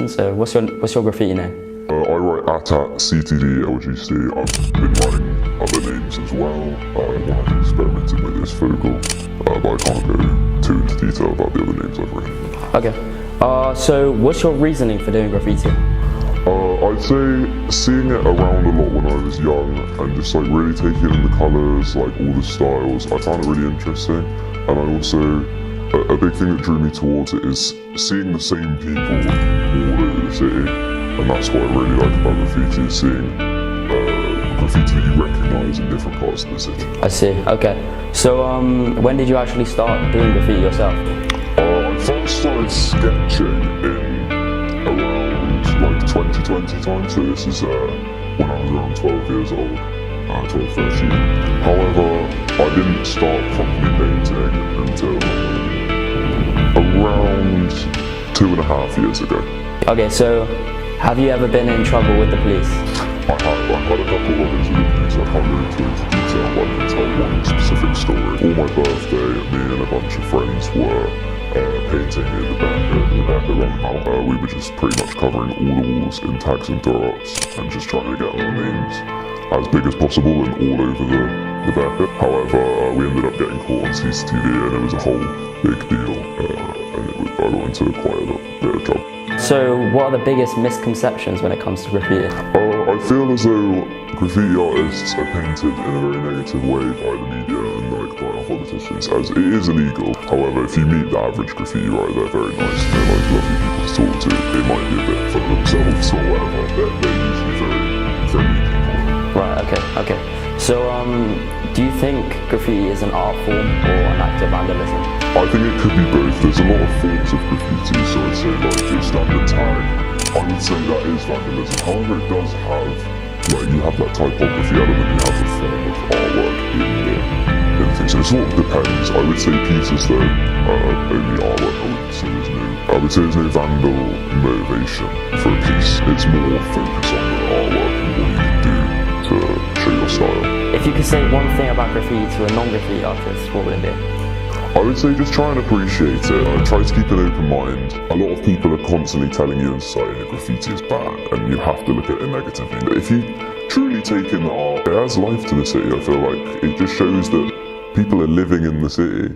competition. So what's your graffiti name? I write Atat, CTD, LGC. I've been writing other names as well. I've experimented with this Fogel, but I can't go too into detail about the other names I've written. Okay. So what's your reasoning for doing graffiti? I'd say seeing it around a lot when I was young and just like really taking in the colours, like all the styles, I found it really interesting. And I also, a big thing that drew me towards it is seeing the same people all over the city. And that's what I really like about graffiti, is seeing graffiti that you recognise in different parts of the city. I see, okay. So when did you actually start doing graffiti yourself? I first started sketching in around like 2020 time, so this is when I was around 12 years old, 12, 13. However, I didn't start properly painting until around 2.5 years ago. Okay, so have you ever been in trouble with the police? I have. I've had a couple of run-ins with the police. I can't go into detail, but I can tell one specific story. On my birthday, me and a bunch of friends were painting in the back of Reboe. We were just pretty much covering all the walls in tags and throw-ups and just trying to get our names as big as possible and all over the back. However, we ended up getting caught on CCTV and it was a whole big deal, and I got into quite a bit of trouble. So what are the biggest misconceptions when it comes to graffiti? I feel as though graffiti artists are painted in a very negative way by the media and like by our politicians, as it is illegal. However, if you meet the average graffiti writer, they're very nice and they're like lovely people to talk to. They might be a bit full of themselves or whatever, they're usually very friendly people. Right, okay. So do you think graffiti is an art form or an act of vandalism? I think it could be both. There's a lot of forms of graffiti, so I'd say like your standard tag, I would say that is vandalism. However, it does have, like, you have that typography element, you have a form of artwork in the thing. So it sort of depends. I would say pieces though, only artwork, I would say there's no vandal motivation for a piece. It's more focused on the artwork and what you can do to show your style. If you could say one thing about graffiti to a non-graffiti artist, what would it be? I would say just try and appreciate it. Try to keep an open mind. A lot of people are constantly telling you in society that graffiti is bad and you have to look at it negatively. But if you truly take in the art, it adds life to the city. I feel like it just shows that people are living in the city